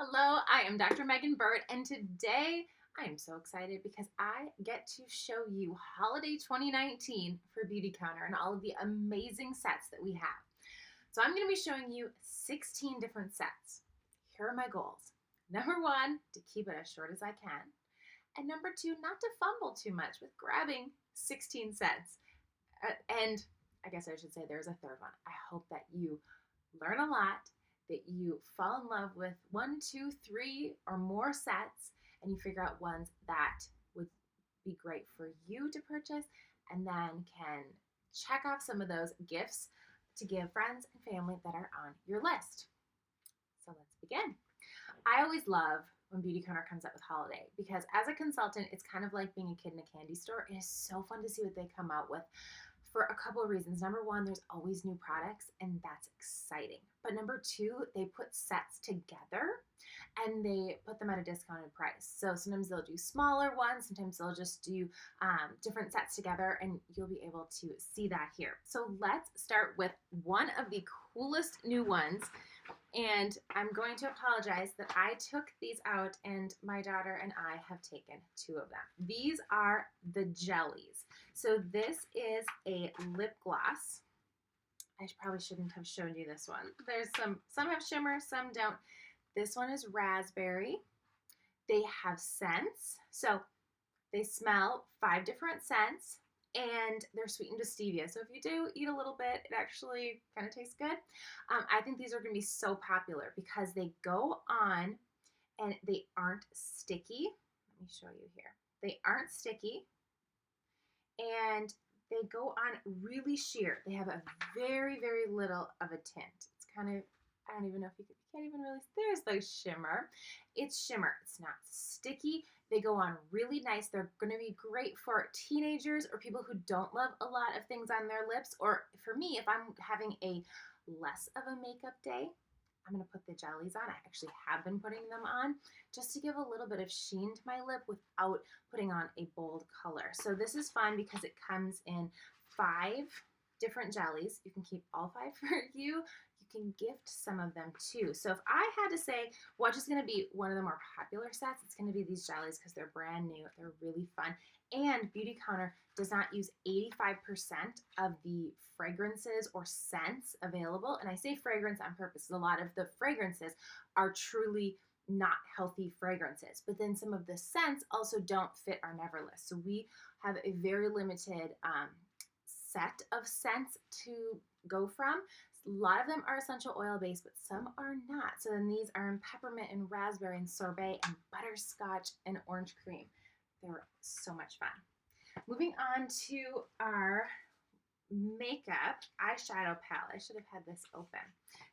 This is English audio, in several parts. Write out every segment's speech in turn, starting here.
Hello, I am Dr. Megan Burt, and today I am so excited because I get to show you Holiday 2019 for Beautycounter and all of the amazing sets that we have. So I'm going to be showing you 16 different sets. Here are my goals. Number one, to keep it as short as I can. And number two, not to fumble too much with grabbing 16 sets. And I guess I should say there's a third one. I hope that you learn a lot, that you fall in love with 1, 2, 3, or more sets, and you figure out ones that would be great for you to purchase, and then can check off some of those gifts to give friends and family that are on your list. So let's begin. I always love when Beautycounter comes up with holiday because as a consultant, it's kind of like being a kid in a candy store. It is so fun to see what they come out with for a couple of reasons. Number one, there's always new products, and that's exciting. But number two, they put sets together and they put them at a discounted price. So sometimes they'll do smaller ones, sometimes they'll just do different sets together, and you'll be able to see that here. So let's start with one of the coolest new ones. And I'm going to apologize that I took these out and my daughter and I have taken 2 of them. These are the jellies. So this is a lip gloss. I probably shouldn't have shown you this one. There's some have shimmer, some don't. This one is raspberry. They have scents. So they smell 5 different scents. And they're sweetened with stevia. So if you do eat a little bit, it actually kind of tastes good. I think these are going to be so popular because they go on and they aren't sticky. Let me show you here. They aren't sticky and they go on really sheer. They have a very, very little of a tint. It's kind of, I don't even know if you can't even really, there's the shimmer. It's shimmer. It's not sticky. They go on really nice. They're going to be great for teenagers or people who don't love a lot of things on their lips. Or for me, if I'm having a less of a makeup day, I'm going to put the jellies on. I actually have been putting them on just to give a little bit of sheen to my lip without putting on a bold color. So this is fun because it comes in 5 different jellies. You can keep all 5 for you. You can gift some of them too. So if I had to say which is going to be one of the more popular sets, it's going to be these jellies because they're brand new. They're really fun. And Beautycounter does not use 85% of the fragrances or scents available. And I say fragrance on purpose. A lot of the fragrances are truly not healthy fragrances. But then some of the scents also don't fit our never list. So we have a very limited set of scents to go from. A lot of them are essential oil based, but some are not. So then these are in peppermint and raspberry and sorbet and butterscotch and orange cream. They're so much fun. Moving on to our makeup eyeshadow palette. I should have had this open.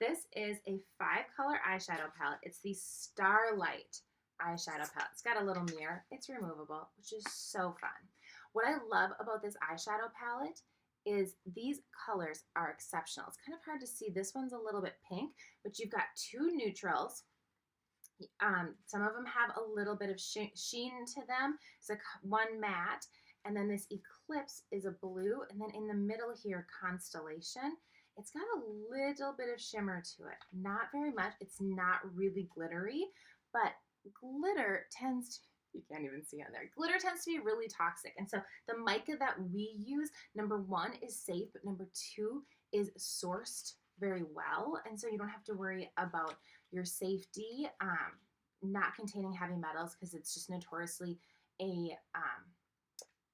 This is a 5-color eyeshadow palette. It's the Starlight eyeshadow palette. It's got a little mirror. It's removable, which is so fun. What I love about this eyeshadow palette is these colors are exceptional. It's kind of hard to see. This one's a little bit pink, but you've got 2 neutrals. Some of them have a little bit of sheen to them. It's like one matte, and then this Eclipse is a blue, and then in the middle here, Constellation. It's got a little bit of shimmer to it. Not very much. It's not really glittery, but glitter tends to, you can't even see on there. Glitter tends to be really toxic. And so the mica that we use, number 1, is safe, but number 2 is sourced very well. And so you don't have to worry about your safety not containing heavy metals because it's just notoriously a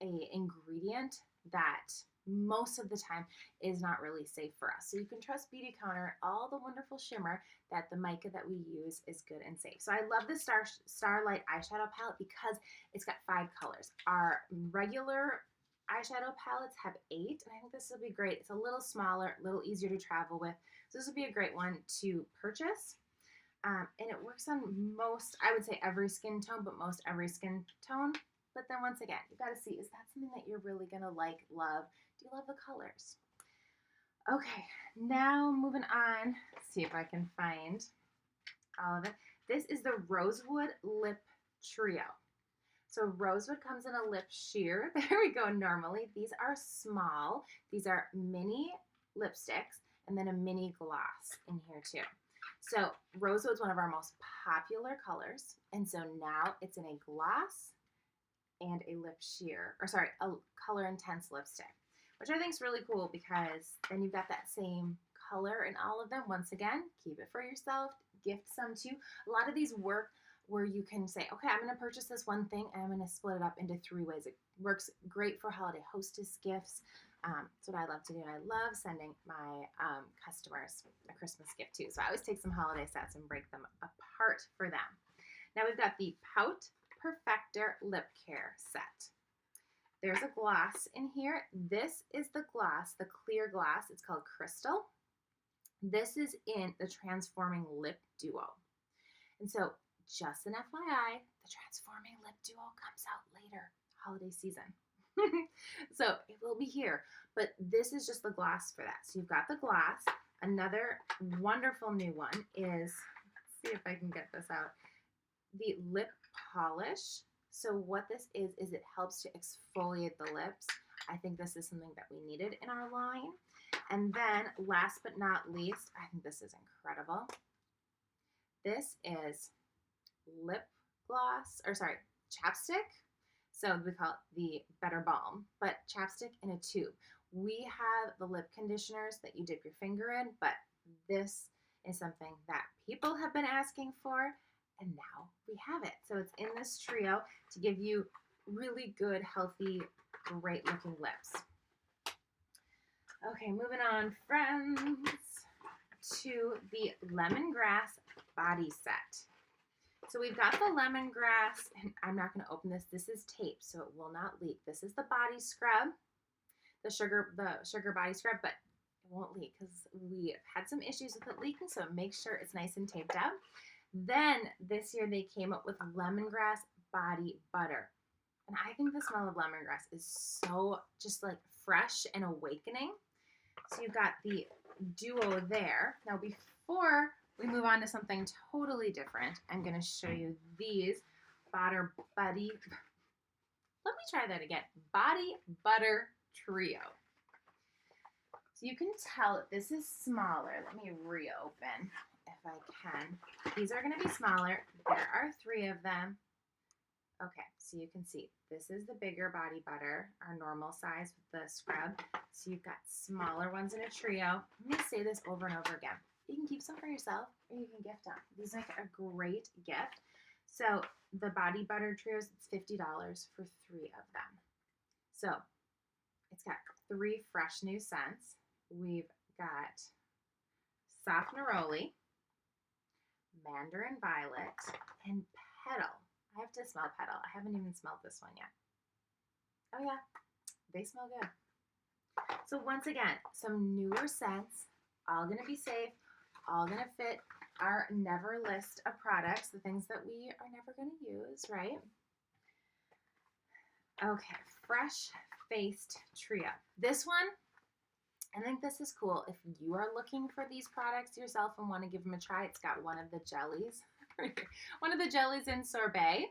ingredient that most of the time is not really safe for us. So you can trust Beautycounter, all the wonderful shimmer that the mica that we use is good and safe. So I love the Starlight eyeshadow palette because it's got 5 colors. Our regular eyeshadow palettes have 8, and I think this will be great. It's a little smaller, a little easier to travel with. So this would be a great one to purchase. And it works on most, I would say every skin tone, but most every skin tone. But then once again, you got to see, is that something that you're really going to like, love? Do you love the colors? Okay, now moving on. Let's see if I can find all of it. This is the Rosewood Lip Trio. So Rosewood comes in a lip sheer. There we go normally. These are small. These are mini lipsticks and then a mini gloss in here too. So Rosewood's one of our most popular colors, and so now it's in a gloss and a lip sheer, or sorry, a color intense lipstick, which I think is really cool because then you've got that same color in all of them. Once again, keep it for yourself, gift some too. A lot of these work where you can say, okay, I'm going to purchase this one thing and I'm going to split it up into 3 ways. It works great for holiday hostess gifts. That's what I love to do. And I love sending my customers a Christmas gift too. So I always take some holiday sets and break them apart for them. Now we've got the Pout Perfector Lip Care Set. There's a gloss in here. This is the gloss, the clear gloss. It's called Crystal. This is in the Transforming Lip Duo. And so just an FYI, the Transforming Lip Duo comes out later, holiday season. So it will be here, but this is just the gloss for that. So you've got the gloss. Another wonderful new one is, let's see if I can get this out, the lip polish. So what this is it helps to exfoliate the lips. I think this is something that we needed in our line. And then last but not least, I think this is incredible. This is lip gloss, or sorry, chapstick. So we call it the Better Balm, but chapstick in a tube. We have the lip conditioners that you dip your finger in, but this is something that people have been asking for, and now we have it. So it's in this trio to give you really good, healthy, great looking lips. Okay, moving on, friends, to the Lemongrass Body Set. So we've got the lemongrass, and I'm not going to open this. This is tape, so it will not leak. This is the body scrub, the sugar body scrub, but it won't leak because we had some issues with it leaking, so make sure it's nice and taped up. Then this year they came up with lemongrass body butter. And I think the smell of lemongrass is so just like fresh and awakening. So you've got the duo there. Now before we move on to something totally different, I'm going to show you these Body Butter Trio. So you can tell that this is smaller. Let me reopen if I can. These are going to be smaller. There are 3 of them. Okay, so you can see this is the bigger body butter, our normal size with the scrub. So you've got smaller ones in a trio. I'm going to say this over and over again. You can keep some for yourself or you can gift them. These make a great gift. So the body butter trios, it's $50 for 3 of them. So it's got 3 fresh new scents. We've got Soft Neroli, Mandarin Violet, and Petal. I have to smell Petal. I haven't even smelled this one yet. Oh yeah, they smell good. So once again, some newer scents, all gonna be safe, all gonna fit our never list of products, the things that we are never gonna use, right? Okay, Fresh Faced Trio. This one, I think this is cool. If you are looking for these products yourself and want to give them a try, it's got one of the jellies. One of the jellies in sorbet.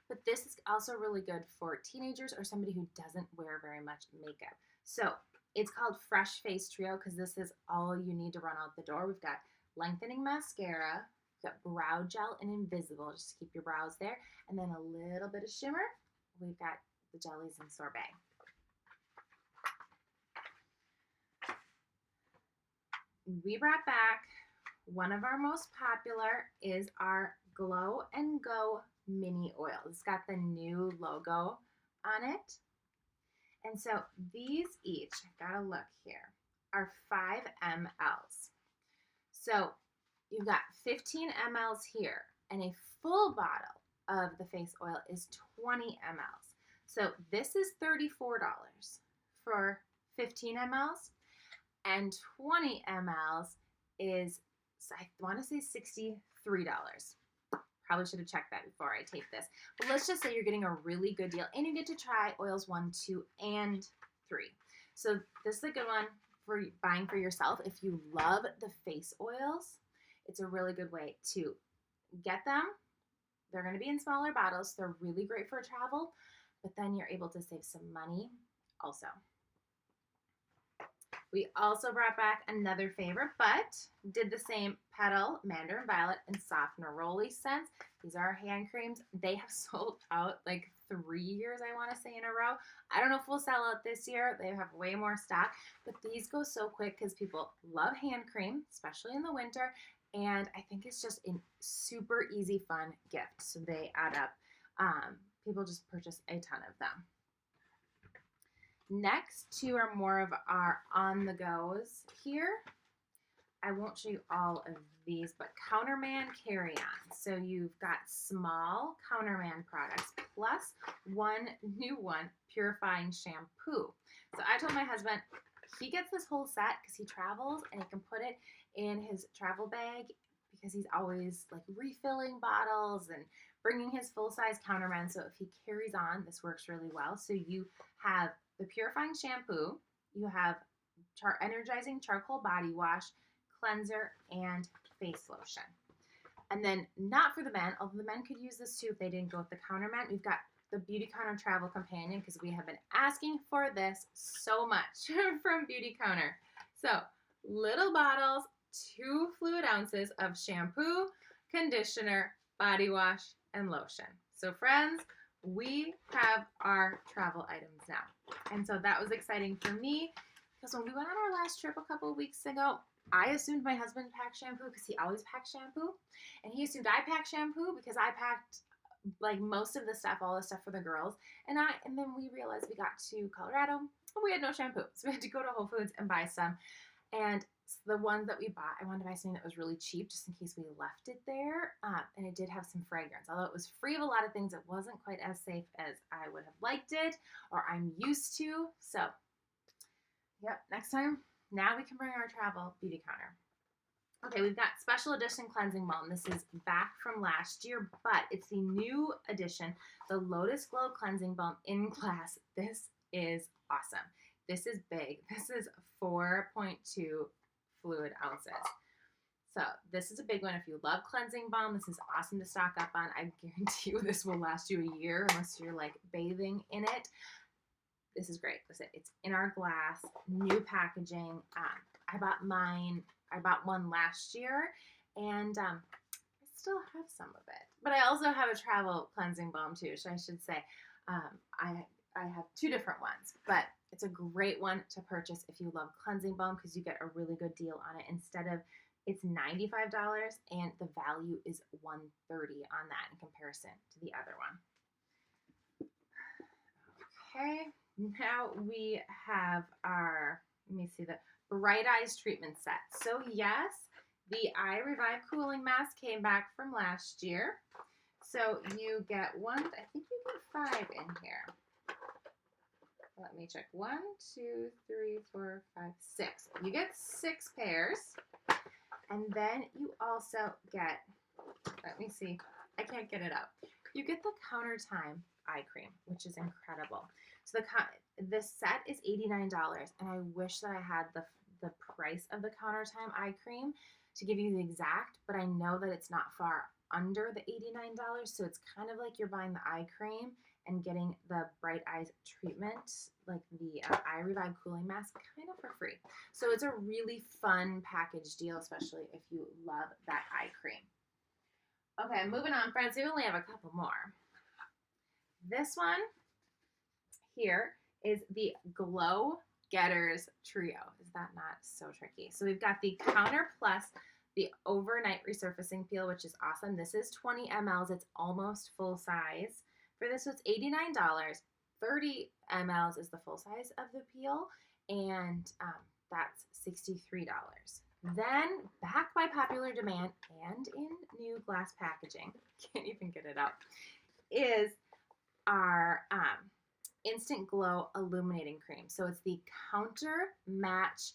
But this is also really good for teenagers or somebody who doesn't wear very much makeup. So it's called Fresh Face Trio because this is all you need to run out the door. We've got lengthening mascara, we've got brow gel and invisible, just to keep your brows there, and then a little bit of shimmer. We've got the jellies in sorbet. We brought back one of our most popular is our Glow and Go mini oil. It's got the new logo on it. And so these each, gotta look here, are 5 mLs. So you've got 15 mLs here, and a full bottle of the face oil is 20 mLs. So this is $34 for 15 mLs, and 20 mLs is, I want to say $63. Probably should have checked that before I taped this. But let's just say you're getting a really good deal, and you get to try oils 1, 2, and 3. So this is a good one for buying for yourself. If you love the face oils, it's a really good way to get them. They're going to be in smaller bottles. They're really great for travel, but then you're able to save some money also. We also brought back another favorite, but did the same Petal, Mandarin Violet, and Soft Neroli scents. These are our hand creams. They have sold out like 3 years, I want to say, in a row. I don't know if we'll sell out this year. They have way more stock, but these go so quick because people love hand cream, especially in the winter, and I think it's just a super easy, fun gift. So they add up. People just purchase a ton of them. Next two are more of our on-the-goes here. I won't show you all of these, but Counterman Carry-On. So you've got small Counterman products plus one new one, Purifying Shampoo. So I told my husband he gets this whole set because he travels and he can put it in his travel bag because he's always like refilling bottles and bringing his full-size Counterman. So if he carries on, this works really well. So you have the Purifying Shampoo, you have Energizing Charcoal Body Wash, Cleanser, and Face Lotion. And then not for the men, although the men could use this too if they didn't go with the Counterman, we've got the Beautycounter Travel Companion because we have been asking for this so much from Beautycounter. So little bottles, 2 fluid ounces of shampoo, conditioner, body wash, and lotion. So friends, we have our travel items now. And so that was exciting for me because when we went on our last trip a couple of weeks ago, I assumed my husband packed shampoo because he always packs shampoo. And he assumed I packed shampoo because I packed like most of the stuff, all the stuff for the girls. And then we realized we got to Colorado and we had no shampoo. So we had to go to Whole Foods and buy some. And the ones that we bought, I wanted to buy something that was really cheap just in case we left it there. And it did have some fragrance. Although it was free of a lot of things, it wasn't quite as safe as I would have liked it or I'm used to. So, yep, next time, now we can bring our travel Beautycounter. Okay, we've got Special Edition Cleansing Balm. This is back from last year, but it's the new edition, the Lotus Glow Cleansing Balm in glass. This is awesome. This is big. This is 4.2 fluid ounces. So this is a big one. If you love cleansing balm, this is awesome to stock up on. I guarantee you this will last you a year unless you're like bathing in it. This is great. It's in our glass, new packaging. I bought one last year and I still have some of it. But I also have a travel cleansing balm too, so I should say. I have 2 different ones, but it's a great one to purchase if you love cleansing balm because you get a really good deal on it. Instead of, it's $95 and the value is $130 on that in comparison to the other one. Okay, now we have our, let me see, the Bright Eyes Treatment Set. So yes, the Eye Revive Cooling Mask came back from last year. So you get one, I think you get 5 in here. Let me check. 1, 2, 3, 4, 5, 6. You get 6 pairs. And then you also get, let me see. I can't get it up. You get the Counter Time eye cream, which is incredible. So this set is $89, and I wish that I had the price of the Counter Time eye cream to give you the exact, but I know that it's not far under the $89, so it's kind of like you're buying the eye cream and getting the Bright Eyes treatment, like the Eye Revive Cooling Mask, kind of for free. So it's a really fun package deal, especially if you love that eye cream. Okay, moving on, friends. We only have a couple more. This one here is the Glow Getters Trio. Is that not so tricky? So we've got the Counter Plus, the Overnight Resurfacing Peel, which is awesome. This is 20 mLs. It's almost full size. For this, it's $89. 30 mLs is the full size of the peel, and that's $63. Then, back by popular demand and in new glass packaging, can't even get it out, is our Instant Glow Illuminating Cream. So it's the Counter Match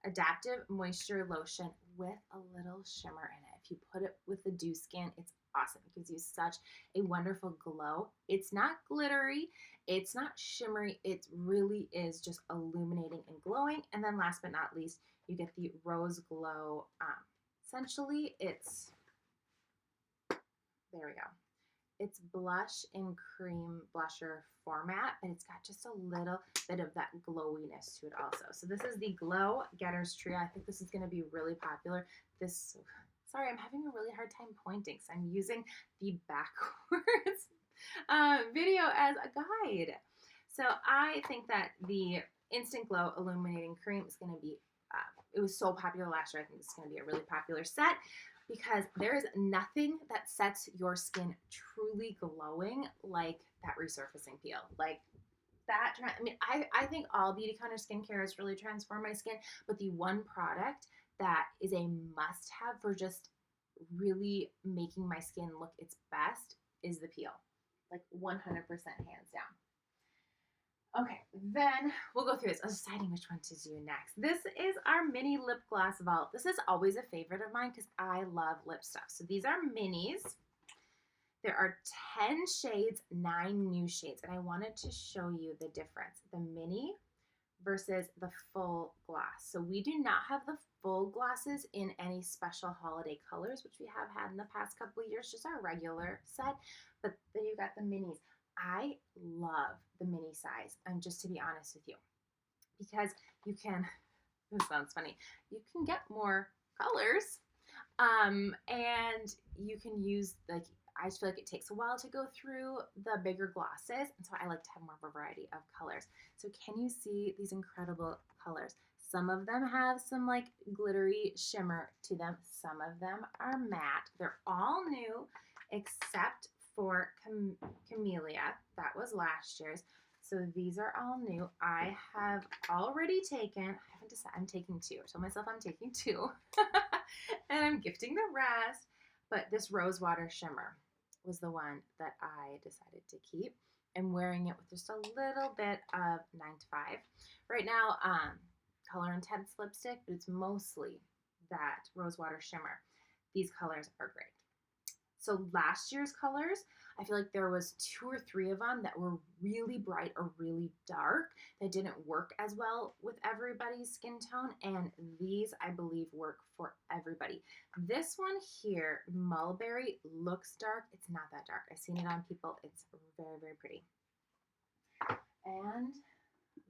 Adaptive Moisture Lotion with a little shimmer in it. If you put it with the Dew Skin, it's awesome. It gives you such a wonderful glow. It's not glittery. It's not shimmery. It really is just illuminating and glowing. And then last but not least, you get the Rose Glow. Essentially, it's, there we go. It's blush and cream blusher format, but it's got just a little bit of that glowiness to it also. So this is the Glow Getters Trio. I think this is going to be really popular. Sorry, I'm having a really hard time pointing, so I'm using the backwards video as a guide. So I think that the Instant Glow Illuminating Cream is going to be, it was so popular last year. I think it's going to be a really popular set because there is nothing that sets your skin truly glowing like that resurfacing peel. Like that, I mean, I think all Beautycounter skincare has really transformed my skin, but the one product that is a must-have for just really making my skin look its best is the peel. Like 100% hands down. Okay, then we'll go through this. I was deciding which one to do next. This is our mini lip gloss vault. This is always a favorite of mine because I love lip stuff. So these are minis. There are 10 shades, 9 new shades, and I wanted to show you the difference. The mini versus the full gloss. So we do not have the full glosses in any special holiday colors, which we have had in the past couple of years, just our regular set, but then you got the minis. I love the mini size, and just to be honest with you, because you can, this sounds funny, you can get more colors, and you can use, like, I just feel like it takes a while to go through the bigger glosses, and so I like to have more of a variety of colors. So can you see these incredible colors? Some of them have some like glittery shimmer to them. Some of them are matte. They're all new except for Camellia. That was last year's. So these are all new. I have already taken, I haven't decided, I'm taking 2. I told myself I'm taking 2. And I'm gifting the rest. But this Rosewater Shimmer was the one that I decided to keep. I'm wearing it with just a little bit of 9 to 5. Right now, Color Intense lipstick, but it's mostly that Rosewater Shimmer. These colors are great. So last year's colors, I feel like there was 2 or 3 of them that were really bright or really dark that didn't work as well with everybody's skin tone, and these, I believe, work for everybody. This one here, Mulberry, looks dark. It's not that dark. I've seen it on people. It's very, very pretty. And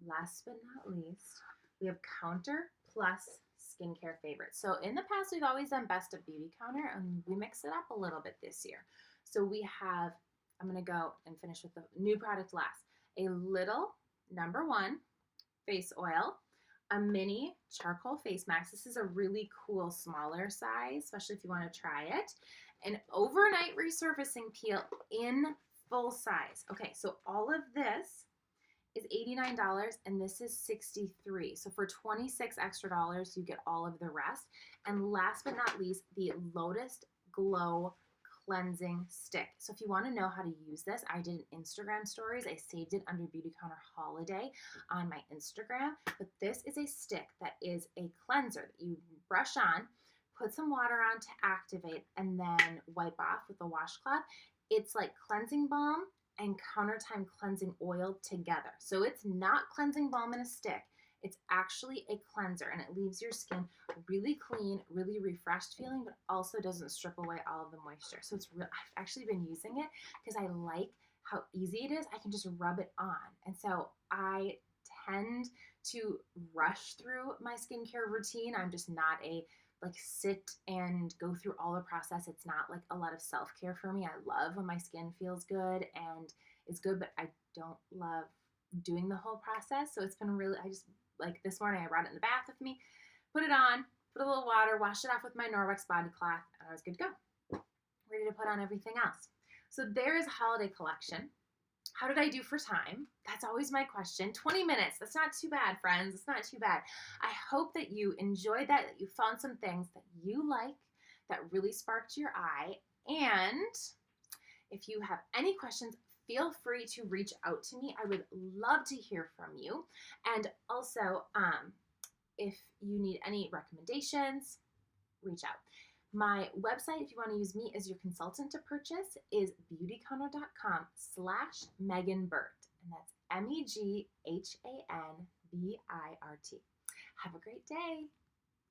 last but not least, we have Counter Plus skincare favorites. So in the past, we've always done best of Beautycounter, and we mix it up a little bit this year. So we have, I'm going to go and finish with the new product last. A little #1 face oil, a mini charcoal face mask. This is a really cool smaller size, especially if you want to try it. An overnight resurfacing peel in full size. Okay, so all of this is $89 and this is $63. So for $26 extra, you get all of the rest. And last but not least, the Lotus Glow Cleansing Stick. So if you want to know how to use this, I did an Instagram stories. I saved it under Beautycounter Holiday on my Instagram. But this is a stick that is a cleanser that you brush on, put some water on to activate, and then wipe off with a washcloth. It's like cleansing balm and counter time cleansing oil together. So it's not cleansing balm in a stick. It's actually a cleanser, and it leaves your skin really clean, really refreshed feeling, but also doesn't strip away all of the moisture. So it's real. I've actually been using it because I like how easy it is. I can just rub it on. And so I tend to rush through my skincare routine. I'm just not a like sit and go through all the process. It's not like a lot of self-care for me. I love when my skin feels good and is good, but I don't love doing the whole process. So it's been really, I just, like this morning I brought it in the bath with me, put it on, put a little water, washed it off with my Norwex body cloth, and I was good to go. Ready to put on everything else. So there is a holiday collection. How did I do for time? That's always my question. 20 minutes. That's not too bad, friends. It's not too bad. I hope that you enjoyed that you found some things that you like, that really sparked your eye. And if you have any questions, feel free to reach out to me. I would love to hear from you. And also, if you need any recommendations, reach out. My website, if you want to use me as your consultant to purchase, is beautycounter.com/MeganBirt. And that's MEGHANBIRT. Have a great day.